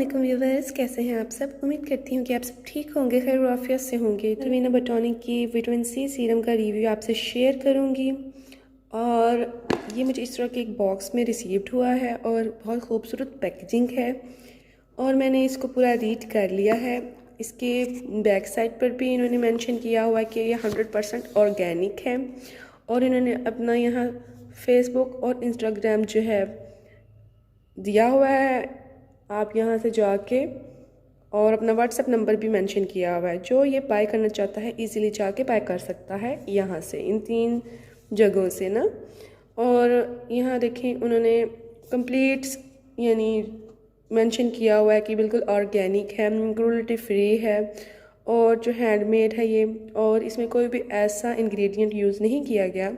अस्सलाम व्यूवर्स, कैसे हैं आप सब। उम्मीद करती हूँ कि आप सब ठीक होंगे, खैर वाफियत से होंगे। तो वीना बटोनिक की विटामिन सी सीरम का रिव्यू आपसे शेयर करूँगी। और ये मुझे इस तरह के एक बॉक्स में रिसीव्ड हुआ है और बहुत खूबसूरत पैकेजिंग है। और मैंने इसको पूरा रीड कर लिया है। इसके बैक साइड पर भी इन्होंने मेंशन किया हुआ है कि ये 100% ऑर्गेनिक है। और इन्होंने अपना यहाँ फेसबुक और इंस्टाग्राम जो है दिया हुआ है, आप यहाँ से जाके, और अपना व्हाट्सएप नंबर भी मेंशन किया हुआ है। जो ये बाय करना चाहता है इजीली जाके बाय कर सकता है यहाँ से, इन 3 जगहों से ना। और यहाँ देखें उन्होंने कंप्लीट यानी मेंशन किया हुआ है कि बिल्कुल ऑर्गेनिक है, क्रूएल्टी फ्री है और जो हैंडमेड है ये, और इसमें कोई भी ऐसा इंग्रेडिएंट यूज़ नहीं किया गया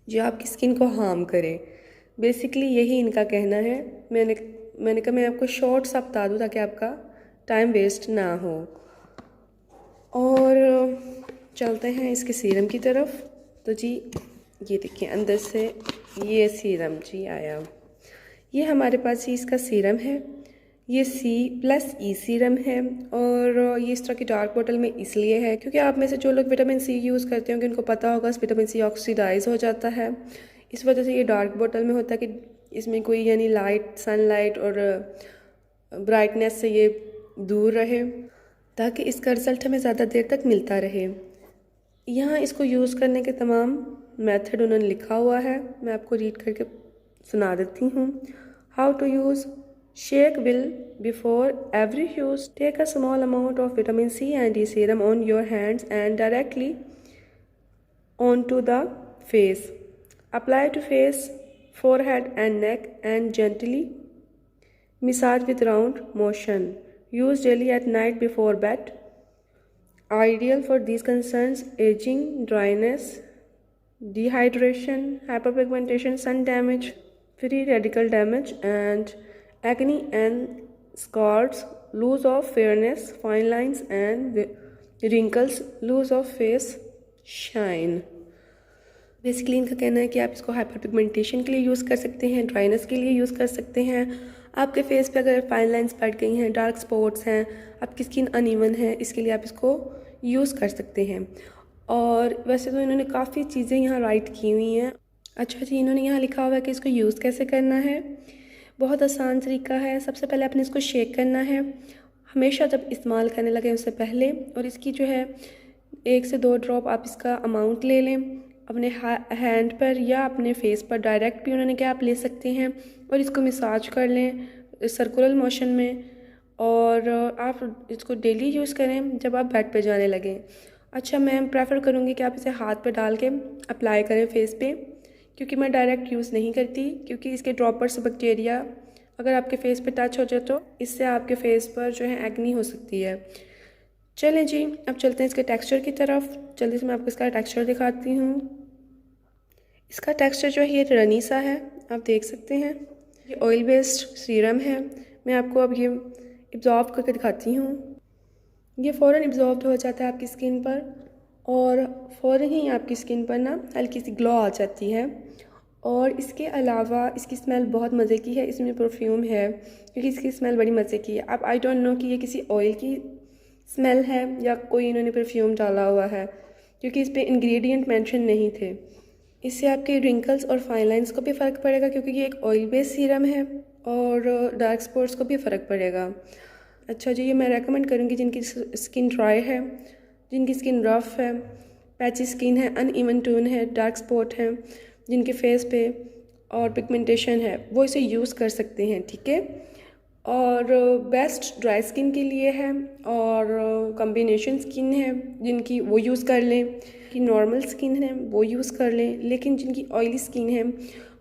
जो आपकी स्किन को हार्म करे। बेसिकली यही इनका कहना है। मैंने कहा मैं आपको शॉर्ट सा बता दूँ ताकि आपका टाइम वेस्ट ना हो। और चलते हैं इसके सीरम की तरफ। तो जी ये देखिए अंदर से ये सीरम जी आया। ये हमारे पास ही इसका सीरम है। ये C+E सीरम है और ये इस तरह की डार्क बोतल में इसलिए है क्योंकि आप में से जो लोग विटामिन सी यूज़ करते होंगे उनको पता होगा विटामिन सी ऑक्सीडाइज हो जाता है। इस वजह से ये डार्क बोतल में होता है कि इसमें कोई यानी लाइट, सनलाइट और ब्राइटनेस से ये दूर रहे ताकि इसका रिज़ल्ट हमें ज़्यादा देर तक मिलता रहे। यहाँ इसको यूज़ करने के तमाम मेथड उन्होंने लिखा हुआ है, मैं आपको रीड करके सुना देती हूँ। How to use: shake will before every use. Take a small amount of vitamin C and D serum on your hands and directly onto the face. Apply to face, forehead and neck and gently massage with round motion. Use daily at night before bed. Ideal for these concerns: aging, dryness, dehydration, hyperpigmentation, sun damage, free radical damage, and acne and scars, loss of fairness, fine lines and wrinkles, loss of face shine. Basically इनका कहना है कि आप इसको hyper pigmentation के लिए use कर सकते हैं, ड्राइनेस के लिए यूज़ कर सकते हैं। आपके फेस पे अगर फाइन लाइंस पड़ गई हैं, डार्क स्पॉट्स हैं, आपकी स्किन अनइवन है, इसके लिए आप इसको यूज़ कर सकते हैं। और वैसे तो इन्होंने काफ़ी चीज़ें यहाँ राइट की हुई हैं। अच्छा जी, इन्होंने यहाँ लिखा हुआ है कि इसको यूज़ कैसे करना है। बहुत आसान तरीका है। सबसे पहले आपने इसको शेक करना है हमेशा जब इस्तेमाल करने लगे उससे पहले। और इसकी जो है 1 से 2 ड्रॉप आप इसका अमाउंट ले लें अपने हैंड पर या अपने फेस पर, डायरेक्ट भी उन्होंने क्या आप ले सकते हैं। और इसको मसाज कर लें सर्कुलर मोशन में। और आप इसको डेली यूज़ करें जब आप बेड पे जाने लगें। अच्छा, मैं प्रेफर करूँगी कि आप इसे हाथ पे डाल के अप्लाई करें फेस पे, क्योंकि मैं डायरेक्ट यूज़ नहीं करती, क्योंकि इसके ड्रॉपर्स बैक्टीरिया अगर आपके फेस पे टच हो जाए तो इससे आपके फेस पर जो है एक्नी हो सकती है। चलें जी, अब चलते हैं इसके टेक्सचर की तरफ। जल्दी से मैं आपको इसका टेक्सचर दिखाती हूँ। इसका टेक्सचर जो है ये रनी सा है, आप देख सकते हैं। ये ऑयल बेस्ड सीरम है। मैं आपको अब ये एब्जॉर्ब करके दिखाती हूँ। ये फ़ौरन एब्जॉर्ब हो जाता है आपकी स्किन पर और फ़ौरन ही आपकी स्किन पर ना हल्की सी ग्लो आ जाती है। और इसके अलावा इसकी स्मेल बहुत मज़े की है। इसमें परफ्यूम है क्योंकि इसकी स्मेल बड़ी मज़े की है। अब आई डोंट नो कि ये किसी ऑयल की स्मेल है या कोई इन्होंने परफ्यूम डाला हुआ है, क्योंकि इस पर इंग्रेडिएंट मेंशन नहीं थे। इससे आपके रिंकल्स और फाइन लाइंस को भी फ़र्क पड़ेगा क्योंकि ये एक ऑयल बेस्ड सीरम है, और डार्क स्पॉट्स को भी फ़र्क पड़ेगा। अच्छा जी, ये मैं रेकमेंड करूँगी जिनकी स्किन ड्राई है, जिनकी स्किन रफ़ है, पैची स्किन है, अनइवन टोन है, डार्क स्पॉट है, जिनके फेस पे और पिगमेंटेशन है, वो इसे यूज़ कर सकते हैं, ठीक है। और बेस्ट ड्राई स्किन के लिए है, और कॉम्बिनेशन स्किन है जिनकी, वो यूज़ कर लें। कि नॉर्मल स्किन है वो यूज़ कर लें, लेकिन जिनकी ऑयली स्किन है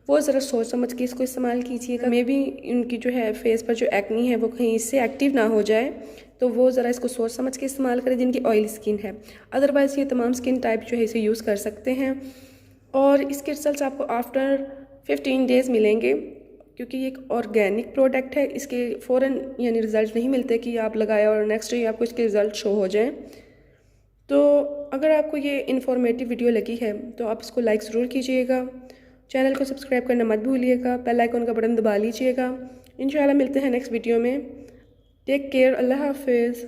वो ज़रा सोच समझ के इसको इस्तेमाल कीजिएगा। मे भी उनकी जो है फेस पर जो एक्नी है वो कहीं इससे एक्टिव ना हो जाए, तो वो ज़रा इसको सोच समझ के इस्तेमाल करें जिनकी ऑयली स्किन है। अदरवाइज़ ये तमाम स्किन टाइप जो है इसे यूज़ कर सकते हैं। और इसके रिजल्ट आपको आफ्टर 15 डेज़ मिलेंगे, क्योंकि ये एक ऑर्गेनिक प्रोडक्ट है। इसके फ़ौरन यानी रिज़ल्ट नहीं मिलते कि आप लगाए और नेक्स्ट डे आपको इसके रिज़ल्ट शो हो जाएँ। तो अगर आपको ये इन्फॉर्मेटिव वीडियो लगी है तो आप इसको लाइक ज़रूर कीजिएगा, चैनल को सब्सक्राइब करना मत भूलिएगा, बेल आइकन का बटन दबा लीजिएगा। इंशाल्लाह मिलते हैं नेक्स्ट वीडियो में। टेक केयर, अल्लाह हाफिज़।